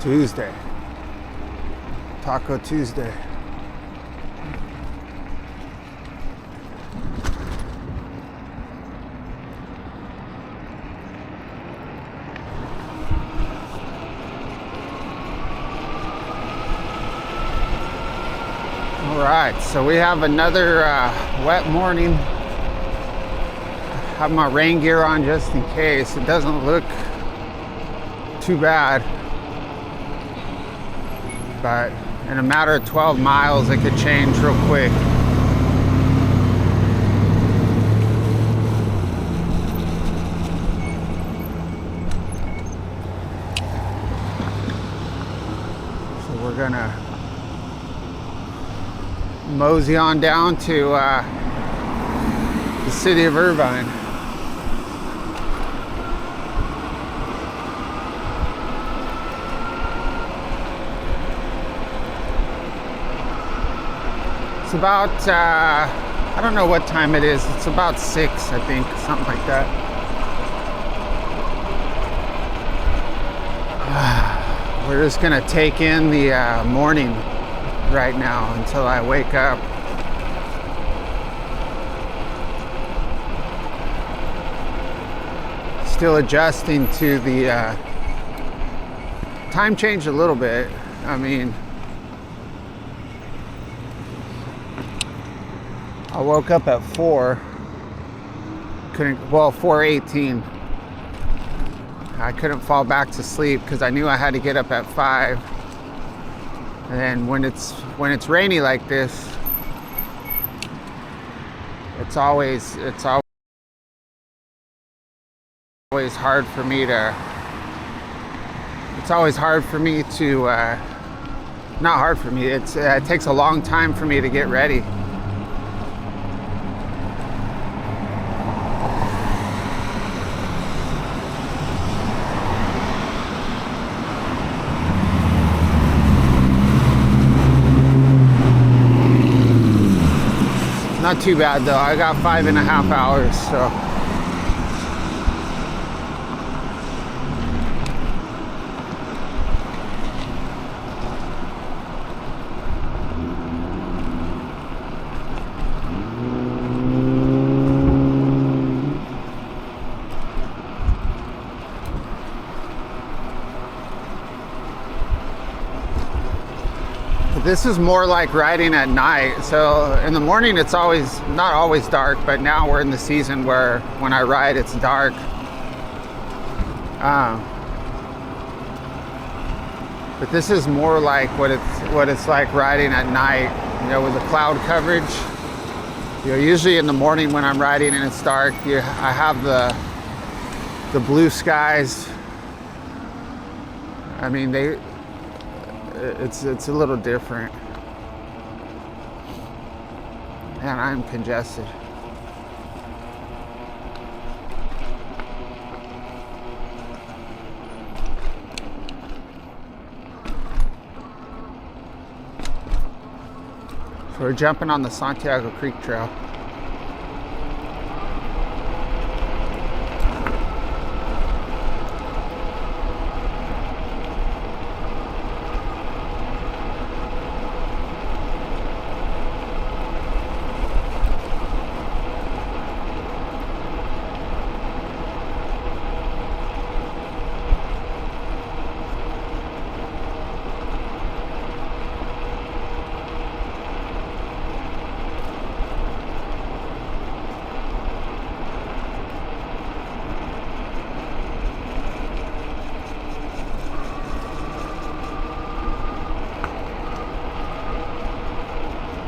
Tuesday. Taco Tuesday. All right, so we have another wet morning. Have my rain gear on just in case. It doesn't look too bad, but in a matter of 12 miles it could change real quick. So we're gonna mosey on down to the city of Irvine. It's about, I don't know what time it is. It's about 6, I think, something like that. We're just gonna take in the morning right now until I wake up. Still adjusting to the time change a little bit. I mean, I woke up at 4. 4:18. I couldn't fall back to sleep because I knew I had to get up at 5. And then when it's rainy like this, it's always hard for me to. It's always hard for me to. Not hard for me. It takes a long time for me to get ready. Not too bad though. I got 5.5 hours, so. This is more like riding at night. So in the morning it's not always dark, but now we're in the season where when I ride it's dark. But this is more like what it's like riding at night, you know, with the cloud coverage. You know, usually in the morning when I'm riding and it's dark, I have the blue skies. I mean, it's a little different. Man, I'm congested. So we're jumping on the Santiago Creek Trail.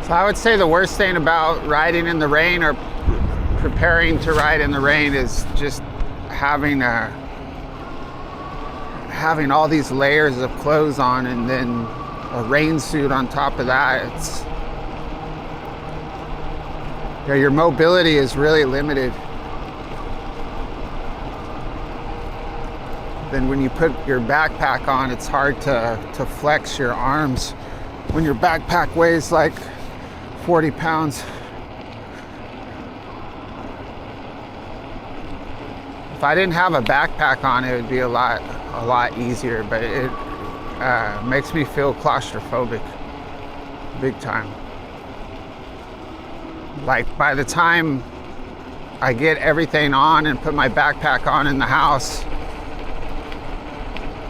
So I would say the worst thing about riding in the rain or preparing to ride in the rain is just having all these layers of clothes on and then a rain suit on top of that. It's, you know, your mobility is really limited. Then when you put your backpack on, it's hard to flex your arms when your backpack weighs like 40 pounds. If I didn't have a backpack on, it would be a lot easier, but makes me feel claustrophobic, big time. Like by the time I get everything on and put my backpack on in the house,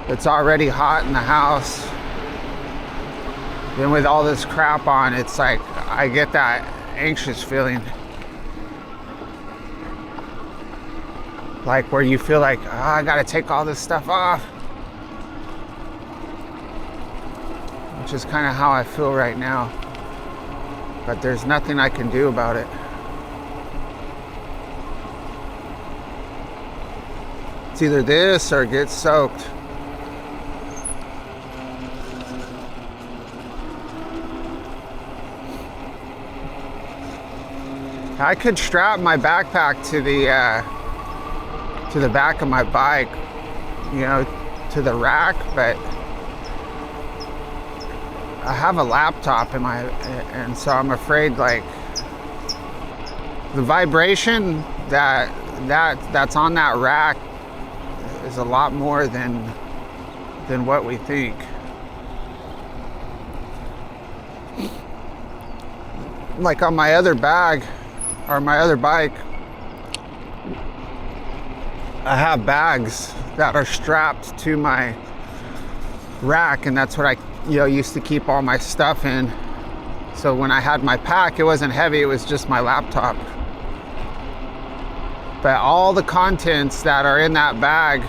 it's already hot in the house. Then with all this crap on, it's like I get that anxious feeling. Like where you feel like, oh, I gotta take all this stuff off. Which is kind of how I feel right now. But there's nothing I can do about it. It's either this or get soaked. I could strap my backpack to the back of my bike, you know, to the rack, but I have a laptop in my, and so I'm afraid like the vibration that's on that rack is a lot more than what we think. Like on my other bag or my other bike, I have bags that are strapped to my rack, and that's what I used to keep all my stuff in. So when I had my pack, it wasn't heavy, it was just my laptop. But all the contents that are in that bag,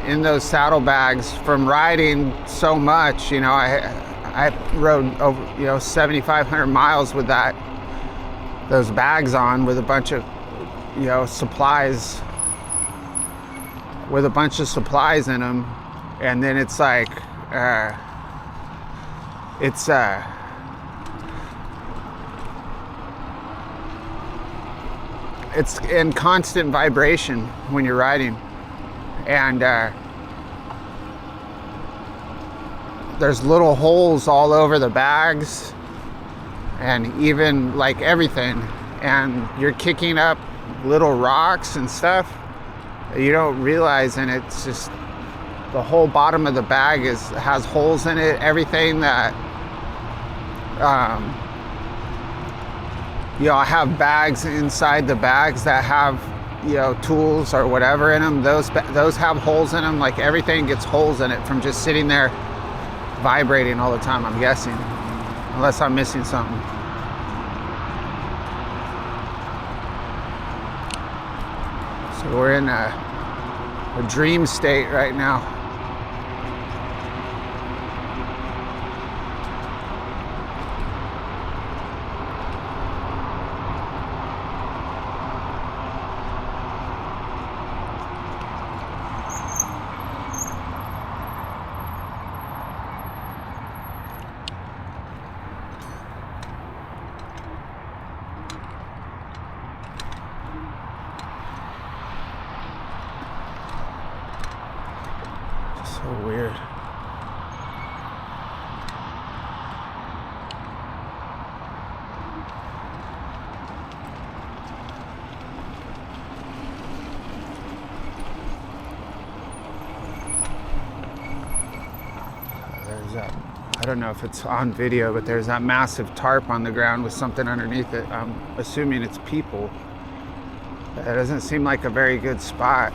in those saddlebags from riding so much, I rode over 7,500 miles with those bags on, with a bunch of supplies, with a bunch of supplies in them. And then it's like it's in constant vibration when you're riding, and there's little holes all over the bags, and even like everything, and you're kicking up little rocks and stuff that you don't realize, and it's just the whole bottom of the bag has holes in it. Everything that I have bags inside the bags that have tools or whatever in them. Those have holes in them. Like everything gets holes in it from just sitting there vibrating all the time, I'm guessing, unless I'm missing something. So we're in a dream state right now. So weird. There's that, I don't know if it's on video, but there's that massive tarp on the ground with something underneath it. I'm assuming it's people. It doesn't seem like a very good spot.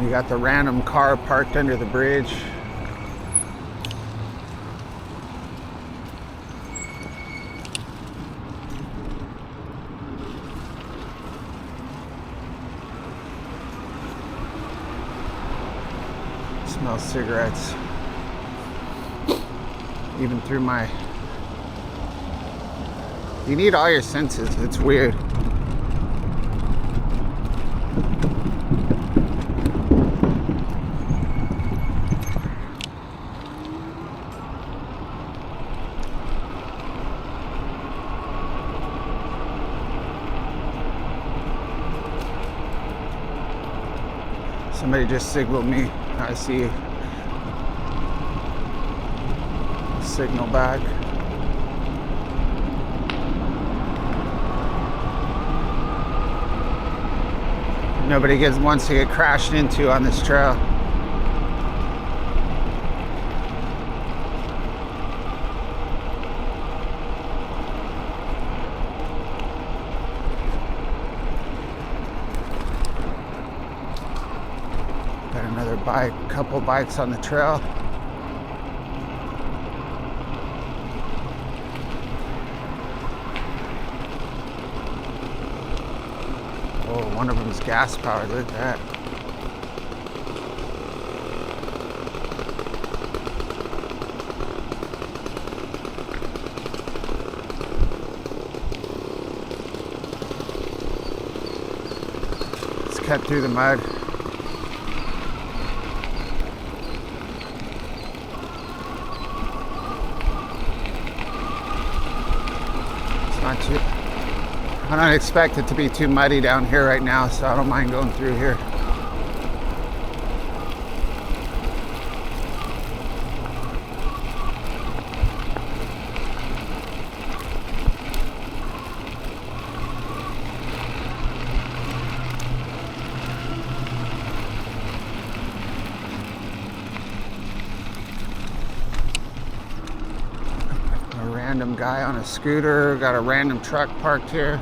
You got the random car parked under the bridge. Smell cigarettes. Even through my... You need all your senses. It's weird. Somebody just signaled me. I see you. Signal back. Nobody wants to get crashed into on this trail. Got another bike, couple bikes on the trail. Oh, one of them is gas powered, look at that. Let's cut through the mud. It's not too... I don't expect it to be too muddy down here right now, so I don't mind going through here. A random guy on a scooter, got a random truck parked here.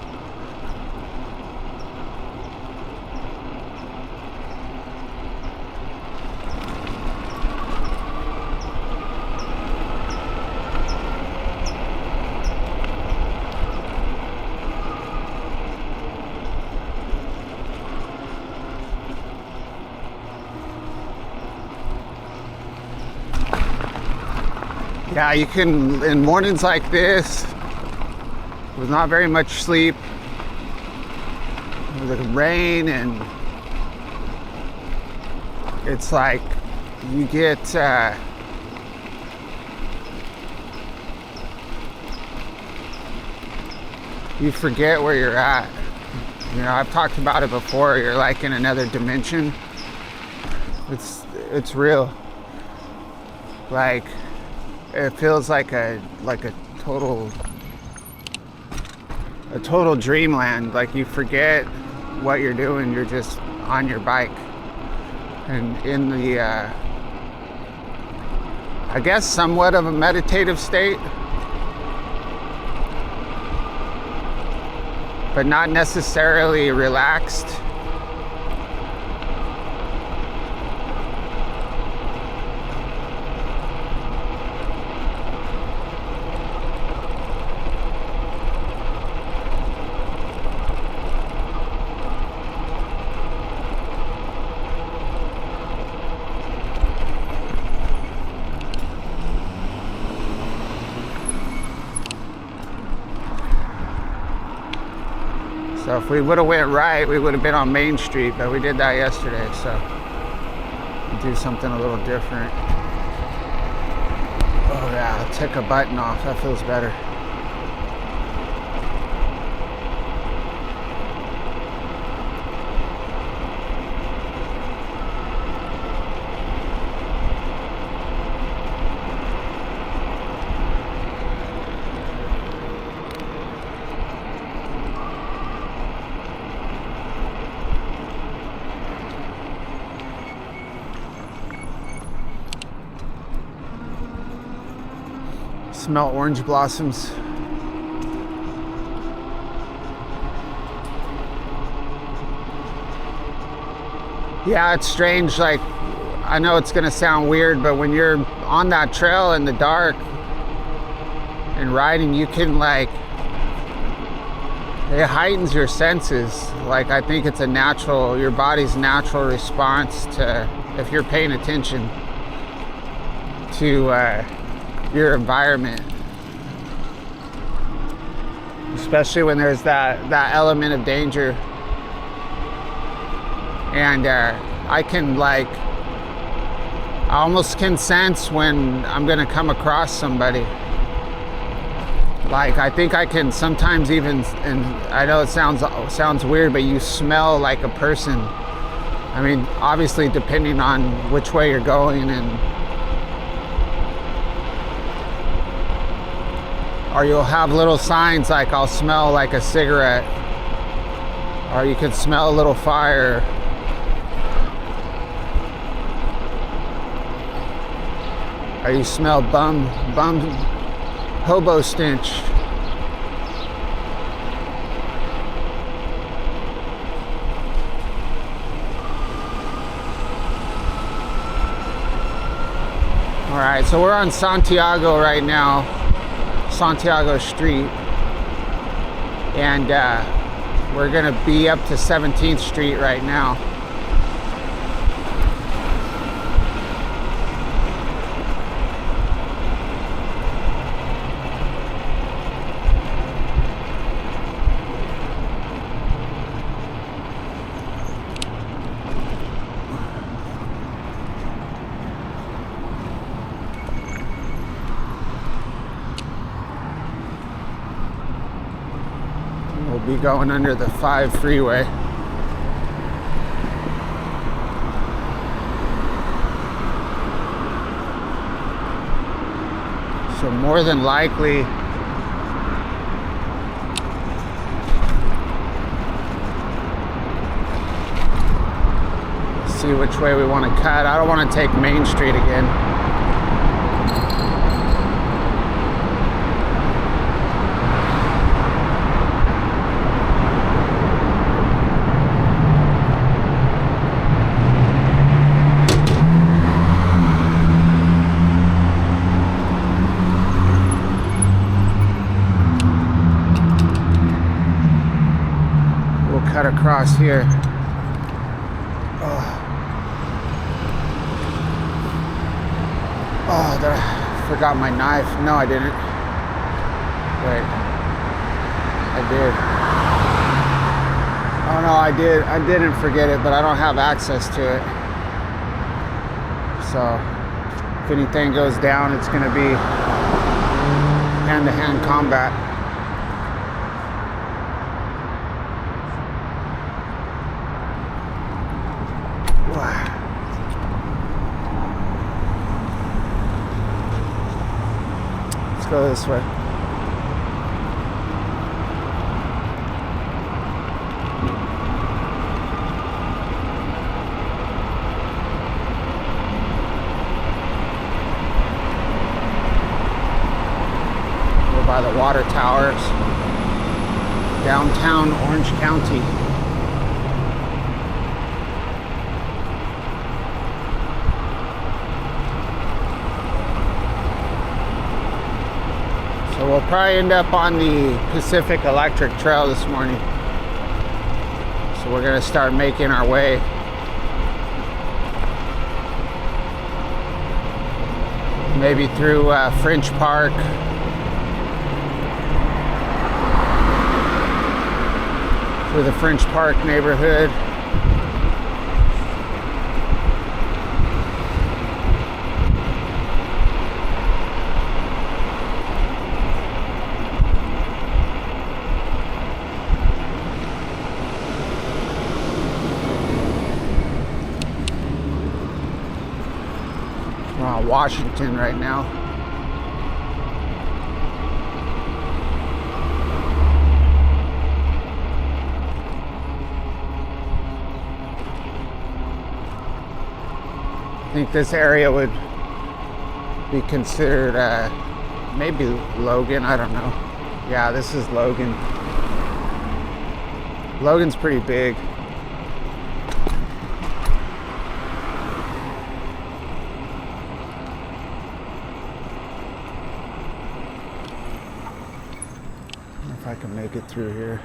Yeah, you can, in mornings like this, with not very much sleep, with the rain, and it's like you get, you forget where you're at. You know, I've talked about it before, you're like in another dimension. It's real. Like, it feels like a total dreamland. Like, you forget what you're doing, you're just on your bike and in the I guess somewhat of a meditative state, but not necessarily relaxed. So if we would have went right, we would have been on Main Street, but we did that yesterday, so we'll do something a little different. Oh yeah, I'll take a button off, that feels better. Smell orange blossoms. Yeah, it's strange. Like, I know it's gonna sound weird, but when you're on that trail in the dark and riding, you can, like, it heightens your senses. Like, I think it's a natural, your body's natural response to, if you're paying attention to your environment, especially when there's that element of danger. And I can, like, I almost can sense when I'm gonna come across somebody. Like, I think I can sometimes even, and I know it sounds weird, but you smell like a person. I mean, obviously depending on which way you're going, and or you'll have little signs like, I'll smell like a cigarette, or you can smell a little fire. Or you smell bum hobo stench. Alright, so we're on Santiago right now, Santiago Street, and we're gonna be up to 17th Street right now. We'll be going under the 5 freeway. So more than likely, see which way we want to cut. I don't want to take Main Street again. Cut across here. Oh, I forgot my knife. No, I didn't. Wait, I did. Oh no, I did. I didn't forget it, but I don't have access to it. So if anything goes down, it's going to be hand-to-hand combat. Go this way. We're by the water towers, downtown Orange County. So we'll probably end up on the Pacific Electric Trail this morning. So we're gonna start making our way. Maybe through French Park. Through the French Park neighborhood. We're on Washington right now. I think this area would be considered maybe Logan, I don't know. Yeah, this is Logan. Logan's pretty big. If I can make it through here.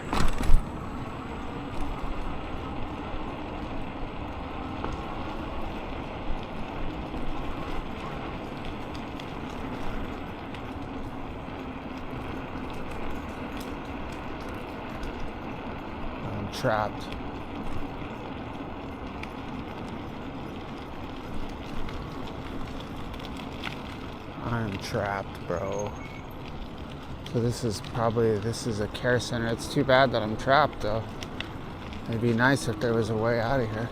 I'm trapped. I'm trapped, bro. So this is a care center. It's too bad that I'm trapped though. It'd be nice if there was a way out of here.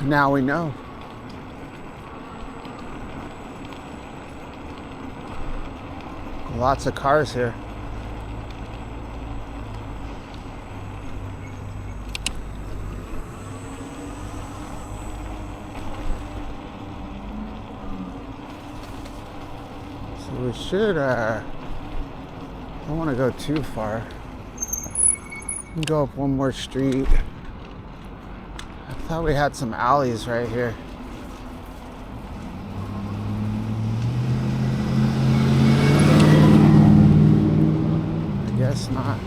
Now we know. Lots of cars here. So we should, don't want to go too far. We can go up one more street. I thought we had some alleys right here. I guess not.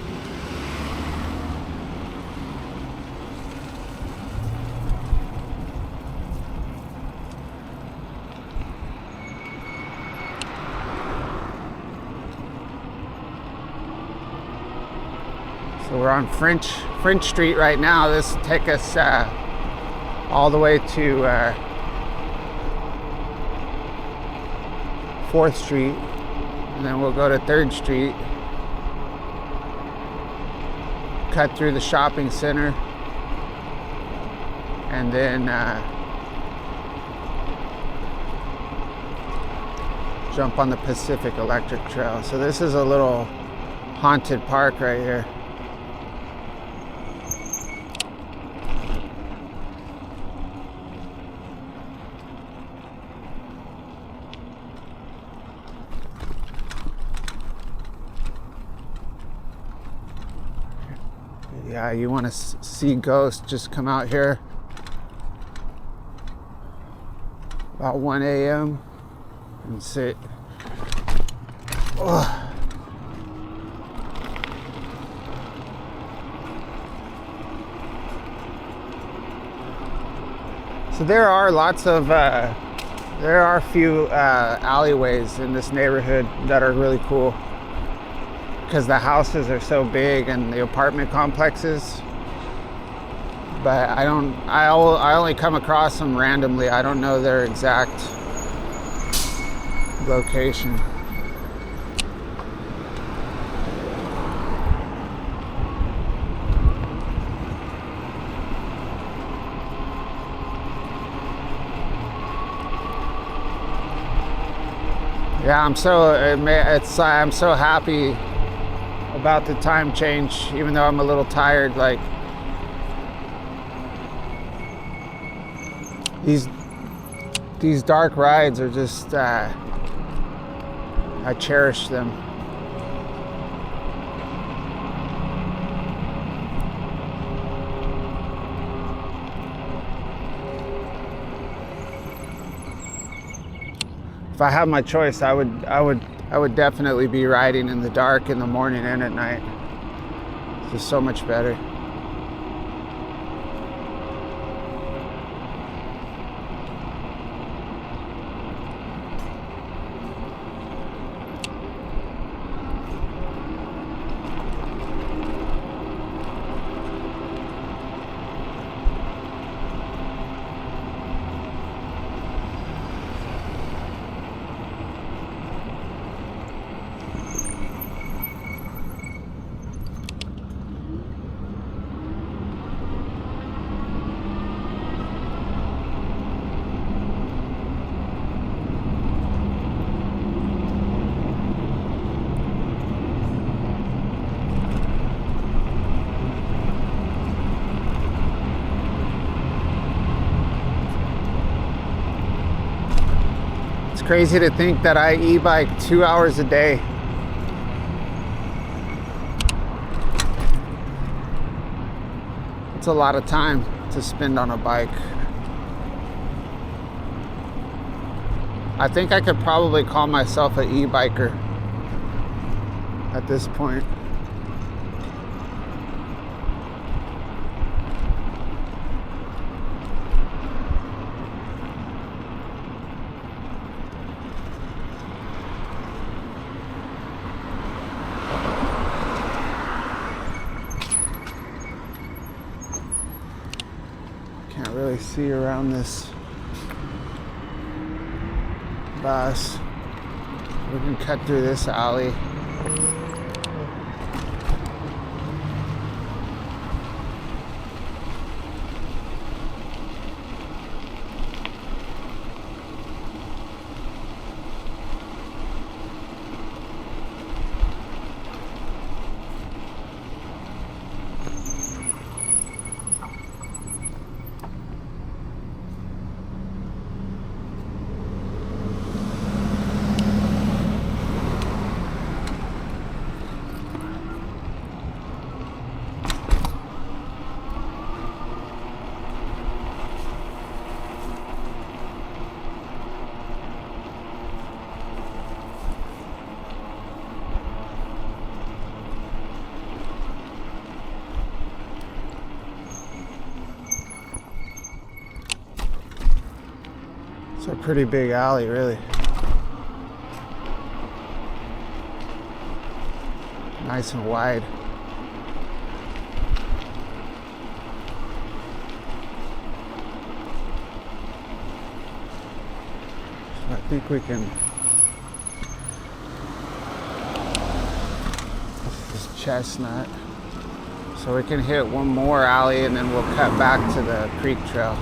So we're on French Street right now. This will take us all the way to 4th Street, and then we'll go to 3rd Street, cut through the shopping center, and then jump on the Pacific Electric Trail. So this is a little haunted park right here. Yeah, you want to see ghosts, just come out here about 1 a.m. and sit. Oh. So there are lots of, there are a few alleyways in this neighborhood that are really cool, because the houses are so big and the apartment complexes. But I only come across them randomly. I don't know their exact location. Yeah, I'm so happy about the time change, even though I'm a little tired. Like, these dark rides are just, I cherish them. If I had my choice, I would definitely be riding in the dark in the morning and at night. It's just so much better. Crazy to think that I e-bike 2 hours a day. It's a lot of time to spend on a bike. I think I could probably call myself an e-biker at this point. Really see around this bus. We can cut through this alley. It's a pretty big alley, really. Nice and wide. So I think we can. This is Chestnut. So we can hit one more alley and then we'll cut back to the creek trail.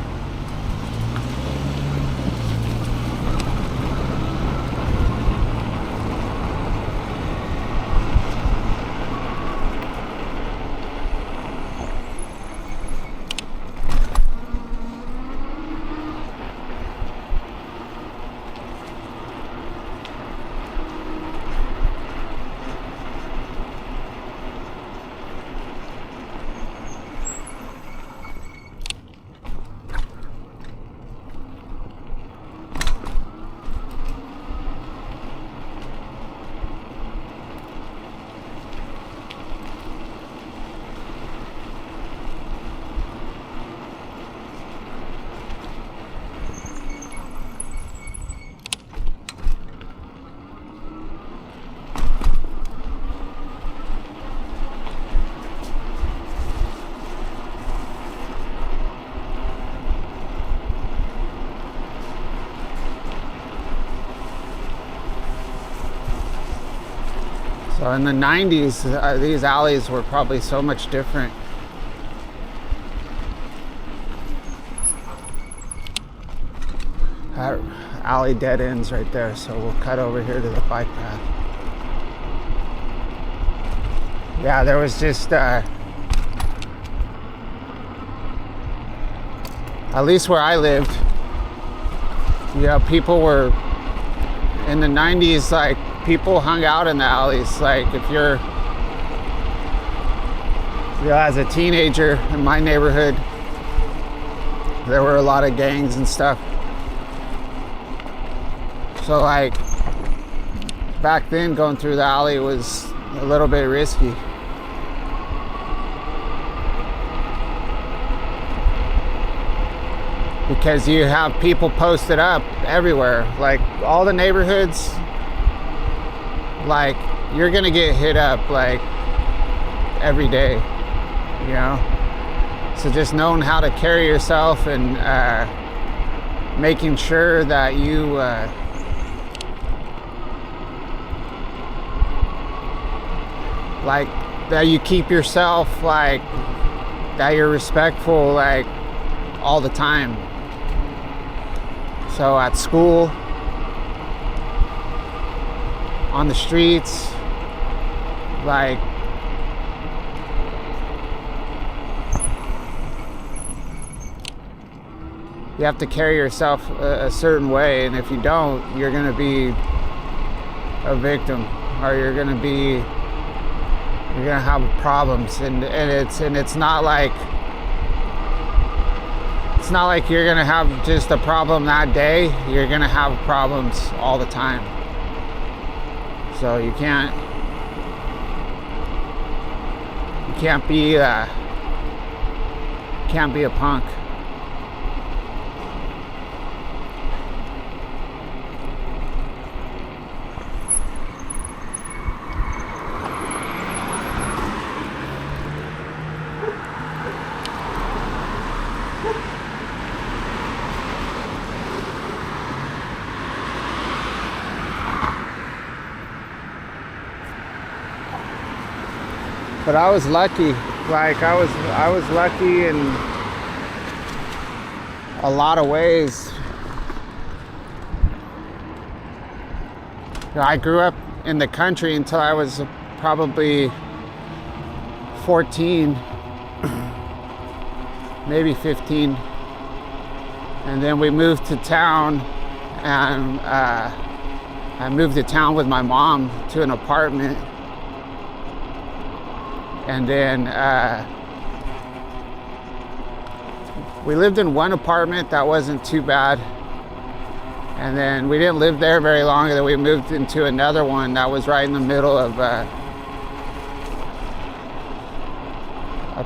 So in the 90s, these alleys were probably so much different. Alley dead ends right there, so we'll cut over here to the bike path. Yeah, there was just, at least where I lived, you know, people were, in the 90s, like, people hung out in the alleys. Like if you're, you know, as a teenager in my neighborhood, there were a lot of gangs and stuff. So like back then going through the alley was a little bit risky. Because you have people posted up everywhere. Like all the neighborhoods, like you're gonna get hit up like every day, you know. So just knowing how to carry yourself and making sure that you like that you keep yourself, like that you're respectful, like all the time. So at school, on the streets, like you have to carry yourself a certain way, and if you don't, you're gonna be a victim, or you're gonna have problems, and it's not like you're gonna have just a problem that day. You're gonna have problems all the time. So you can't be a punk. But I was lucky. Like I was lucky in a lot of ways. You know, I grew up in the country until I was probably 14, maybe 15. And then we moved to town, and I moved to town with my mom to an apartment. And then we lived in one apartment that wasn't too bad. And then we didn't live there very long, and then we moved into another one that was right in the middle of a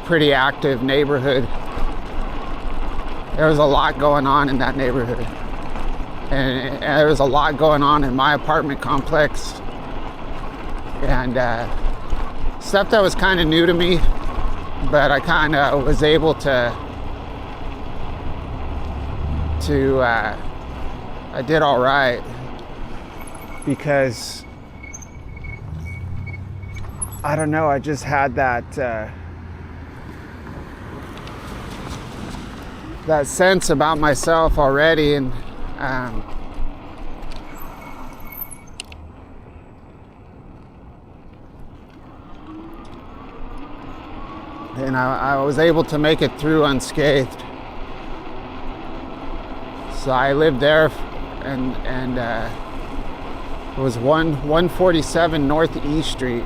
pretty active neighborhood. There was a lot going on in that neighborhood. and there was a lot going on in my apartment complex, and stuff that was kind of new to me, but I kind of was able to I did all right, because I don't know, I just had that sense about myself already, and I was able to make it through unscathed. So I lived there, and it was 147 North E Street,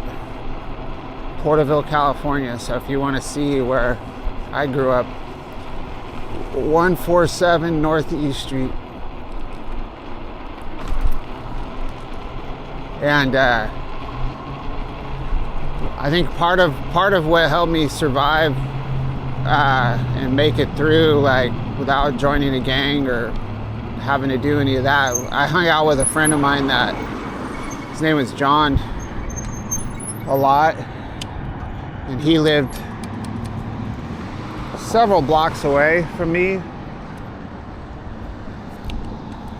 Porterville, California. So if you want to see where I grew up, 147 North E Street. And I think part of what helped me survive and make it through, like, without joining a gang or having to do any of that, I hung out with a friend of mine that his name was John a lot, and he lived several blocks away from me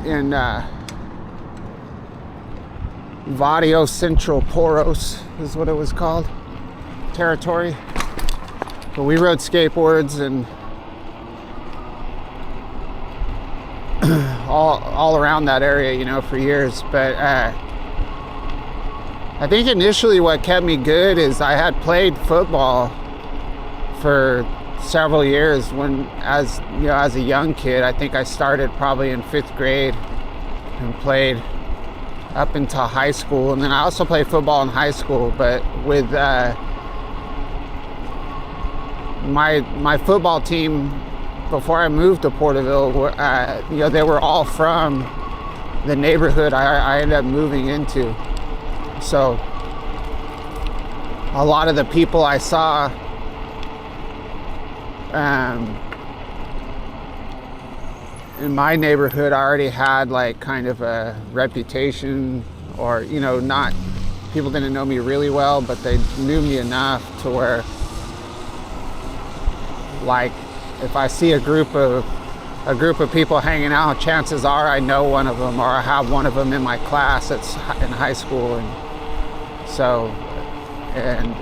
in Vadio Central Poros is what it was called, territory. But we rode skateboards and all around that area, you know, for years. But I think initially what kept me good is I had played football for several years as a young kid. I think I started probably in 5th grade and played up until high school, and then I also played football in high school. But with my football team before I moved to Porterville, they were all from the neighborhood I ended up moving into. So a lot of the people I saw in my neighborhood already had like kind of a reputation, or, you know, not, people didn't know me really well, but they knew me enough to where, like, if I see a group of people hanging out, chances are I know one of them, or I have one of them in my class that's in high school. And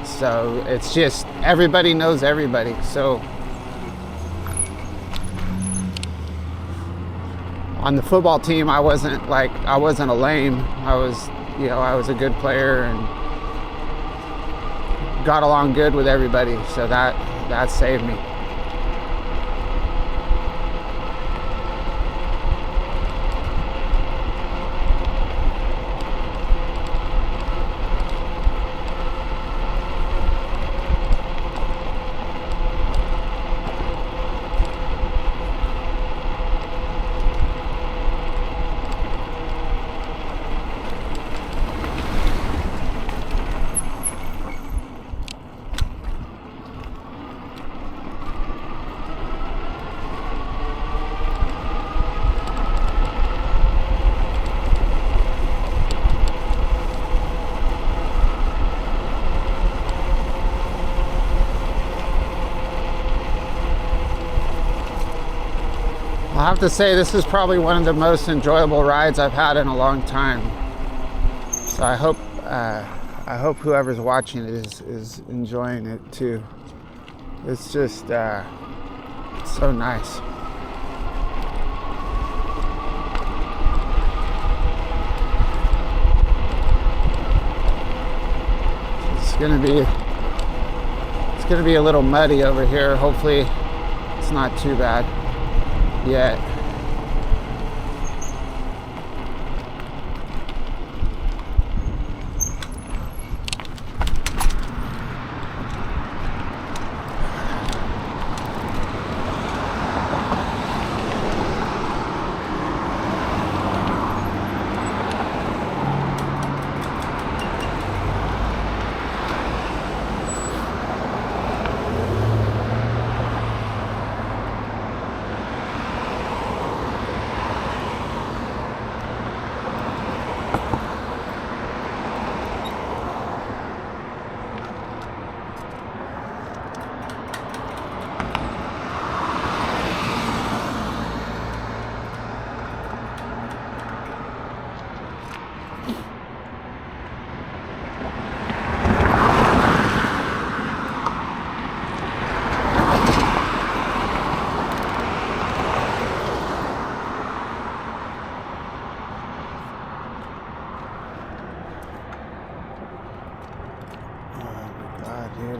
so it's just, everybody knows everybody. So on the football team, I wasn't a lame. I was a good player and got along good with everybody. So that saved me. I have to say, this is probably one of the most enjoyable rides I've had in a long time. So I hope whoever's watching it is enjoying it too. It's just so nice. It's gonna be a little muddy over here. Hopefully it's not too bad yet.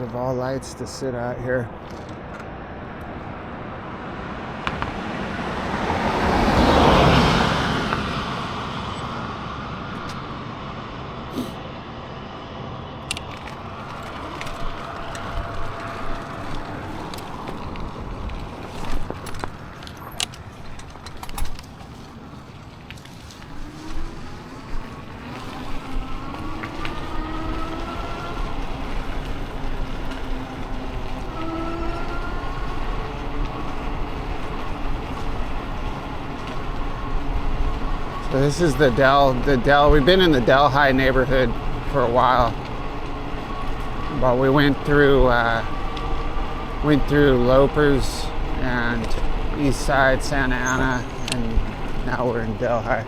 of all lights to sit out here. So this is the Del. We've been in the Delhi neighborhood for a while, but we went through Lopers and East Side, Santa Ana, and now we're in Delhi.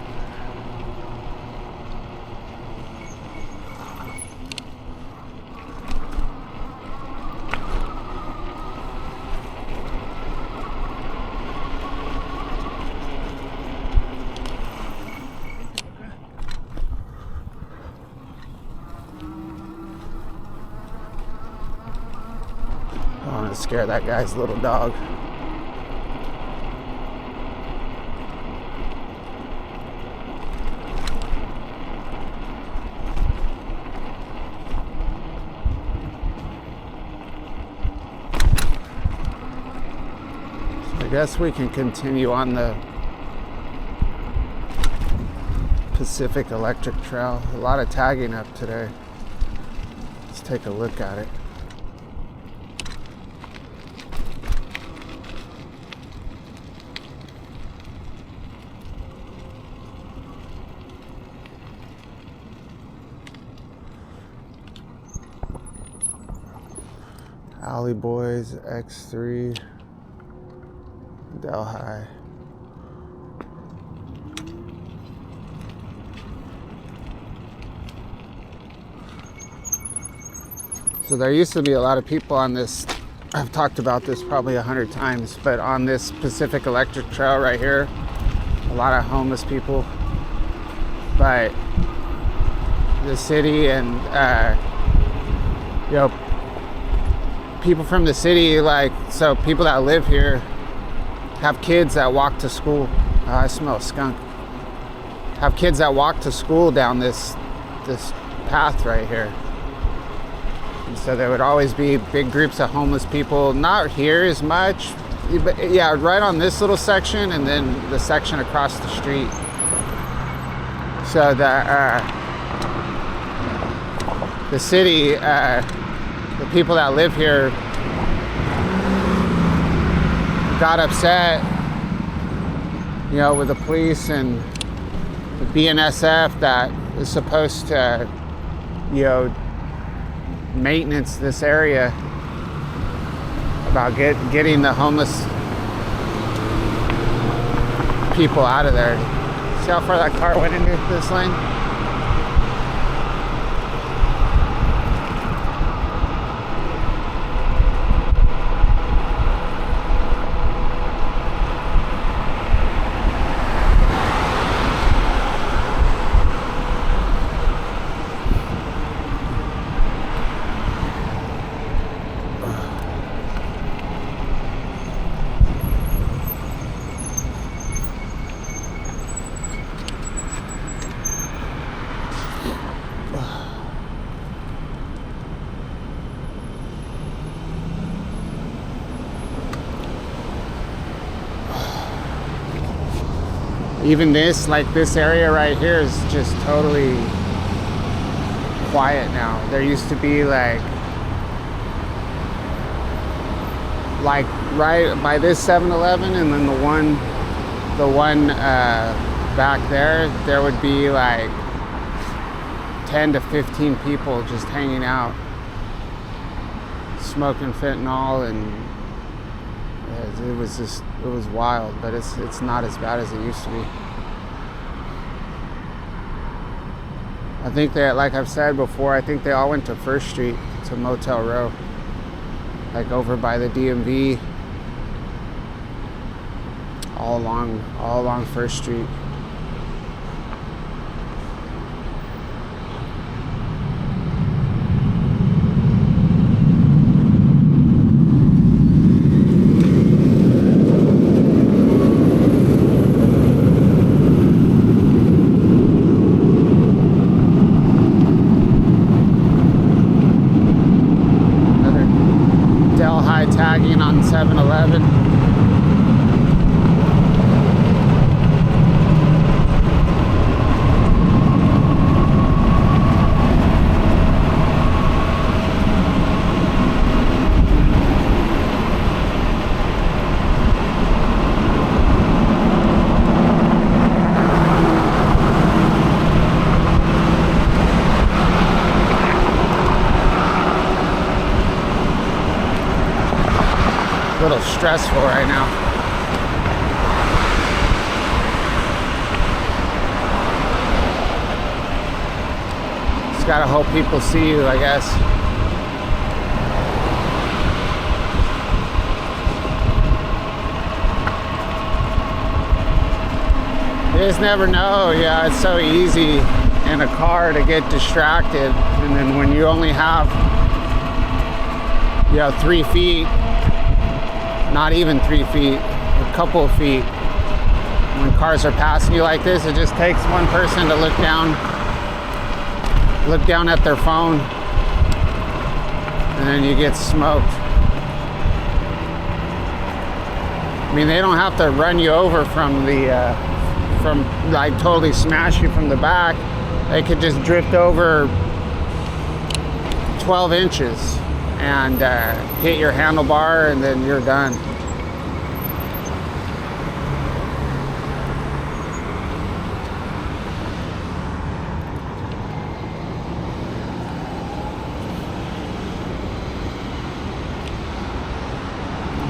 I want to scare that guy's little dog. So I guess we can continue on the Pacific Electric Trail. A lot of tagging up today. Let's take a look at it. Alley Boys, X3, Delhi. So there used to be a lot of people on this. I've talked about this probably 100 times, but on this Pacific Electric Trail right here, a lot of homeless people. But the city and people from the city, so people that live here have kids that walk to school. I smell skunk. Have kids that walk to school down this path right here. And so there would always be big groups of homeless people, not here as much, but yeah, right on this little section and then the section across the street. So the city, the people that live here got upset, with the police and the BNSF that is supposed to, maintenance this area, about getting the homeless people out of there. See how far that car went into this lane? Even this area right here is just totally quiet now. There used to be like right by this 7-Eleven and then the one back there would be like 10 to 15 people just hanging out, smoking fentanyl, and it was wild, but it's not as bad as it used to be. I think that, like I've said before, I think they all went to First Street, to Motel Row, like over by the DMV, all along First Street. 7-Eleven. A little stressful right now. Just gotta hope people see you, I guess. You just never know. Yeah, it's so easy in a car to get distracted, and then when you only have 3 feet, not even 3 feet, a couple of feet, when cars are passing you like this, it just takes one person to look down at their phone, and then you get smoked. I mean, they don't have to run you over from like totally smash you from the back. They could just drift over 12 inches and hit your handlebar, and then you're done.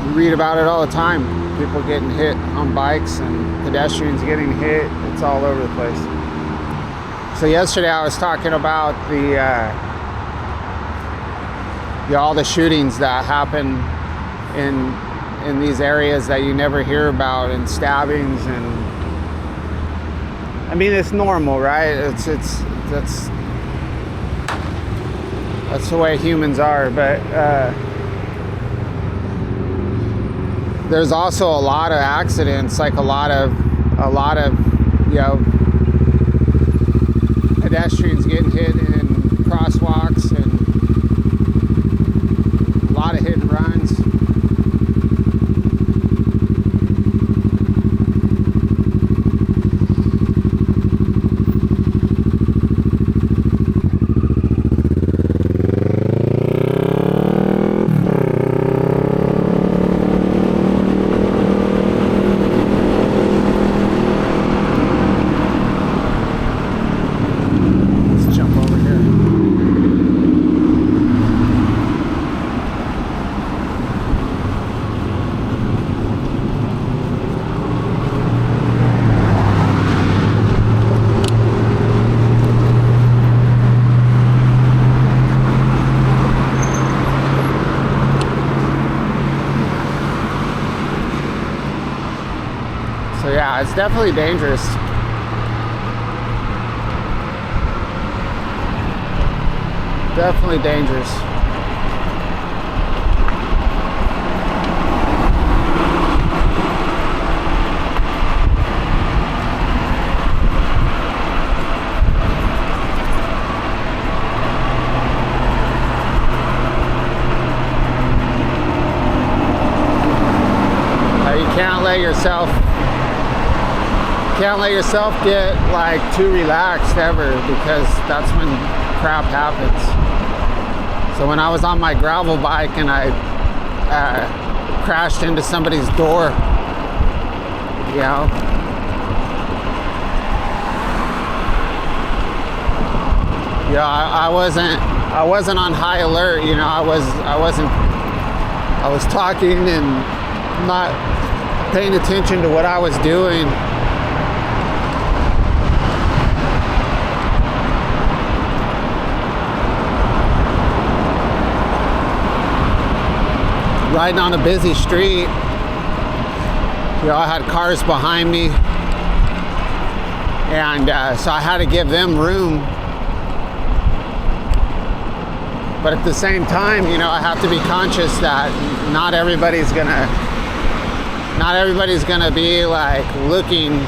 You read about it all the time. People getting hit on bikes and pedestrians getting hit. It's all over the place. So yesterday I was talking about all the shootings that happen in these areas that you never hear about, and stabbings, and I mean, it's normal, right? That's the way humans are, but there's also a lot of accidents, like a lot of pedestrians getting hit in crosswalks, and a lot of hit and runs. So yeah, it's definitely dangerous. Definitely dangerous. You can't let yourself get like too relaxed ever, because that's when crap happens. So when I was on my gravel bike and I crashed into somebody's door, I wasn't on high alert. I was talking and not paying attention to what I was doing. Riding on a busy street, I had cars behind me, and so I had to give them room. But at the same time, I have to be conscious that not everybody's gonna be like looking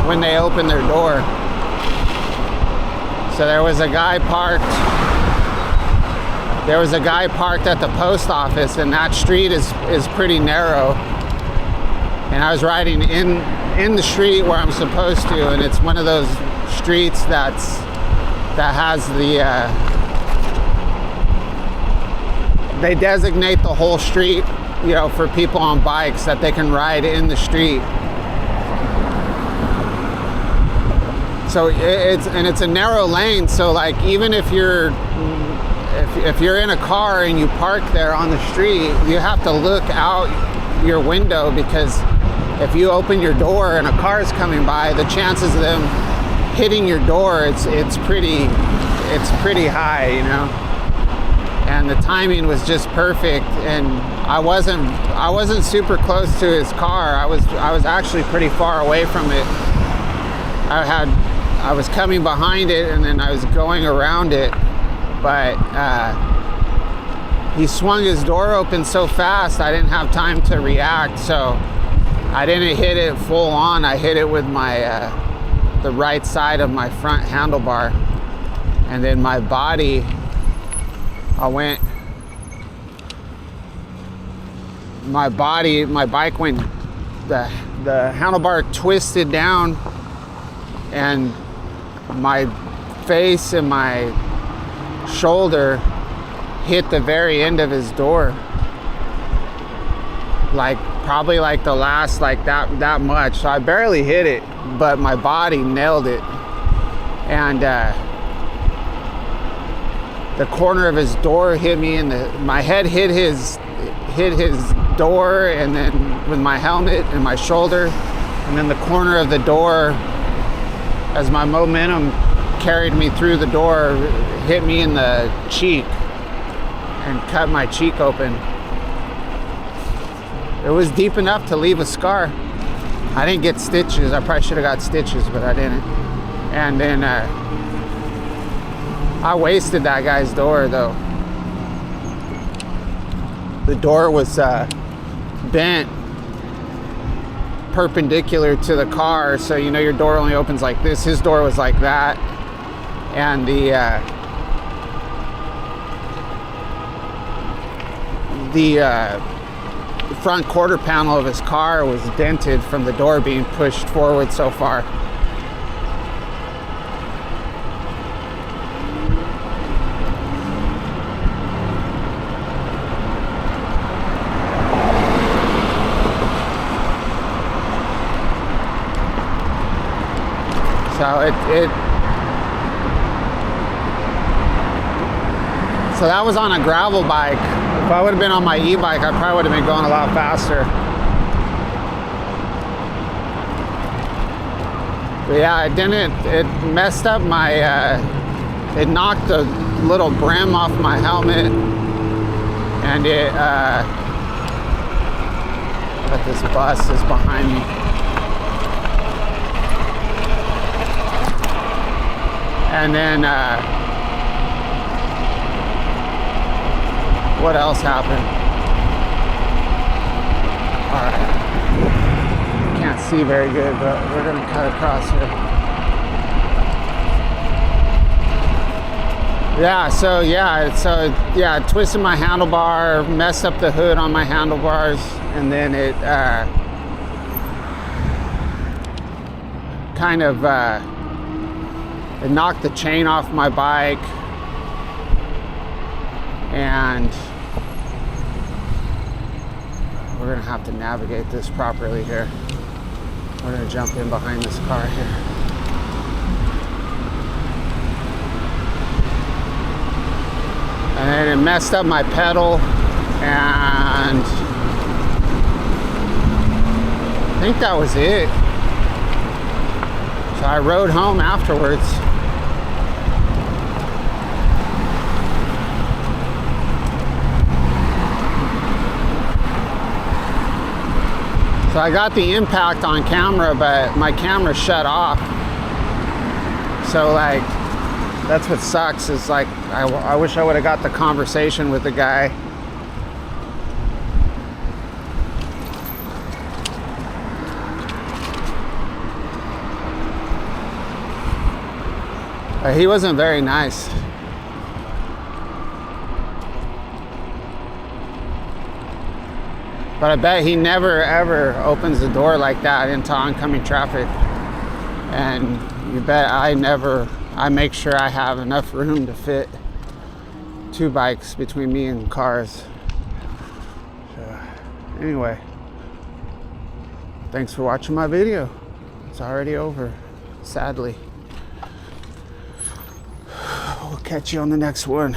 when they open their door. So there was a guy parked there was a guy parked at the post office, and that street is pretty narrow. And I was riding in the street where I'm supposed to, and it's one of those streets that has the they designate the whole street, you know, for people on bikes that they can ride in the street. So it's a narrow lane, so like even if you're in a car and you park there on the street, you have to look out your window, because if you open your door and a car is coming by, the chances of them hitting your door, it's pretty high, you know. And the timing was just perfect, and I wasn't super close to his car. I was actually pretty far away from it. I was coming behind it, and then I was going around it, but he swung his door open so fast I didn't have time to react, so I didn't hit it full on. I hit it with my the right side of my front handlebar, and then my body, my bike went, the handlebar twisted down, and my face and my shoulder hit the very end of his door, like probably like the last, like that much. So I barely hit it, but my body nailed it. And the corner of his door hit me, and my head hit his door, and then with my helmet and my shoulder, and then the corner of the door, as my momentum carried me through the door, hit me in the cheek and cut my cheek open. It was deep enough to leave a scar. I didn't get stitches. I probably should have got stitches, but I didn't. And then I wasted that guy's door, though. The door was bent perpendicular to the car, so you know your door only opens like this. His door was like that, and the front quarter panel of his car was dented from the door being pushed forward so far. So that was on a gravel bike. If I would have been on my e-bike, I probably would have been going a lot faster. But yeah, it messed up my, it knocked the little brim off my helmet, and but this bus is behind me. And then, what else happened? All right. Can't see very good, but we're gonna cut across here. I twisted my handlebar, messed up the hood on my handlebars, and then it kind of it knocked the chain off my bike, and we're gonna have to navigate this properly here. We're gonna jump in behind this car here. And then it messed up my pedal, and I think that was it. So I rode home afterwards. So I got the impact on camera, but my camera shut off. So like, that's what sucks, is like, I wish I would have got the conversation with the guy. He wasn't very nice. But I bet he never ever opens the door like that into oncoming traffic. And you bet I make sure I have enough room to fit 2 bikes between me and cars. So, anyway, thanks for watching my video. It's already over, sadly. We'll catch you on the next one.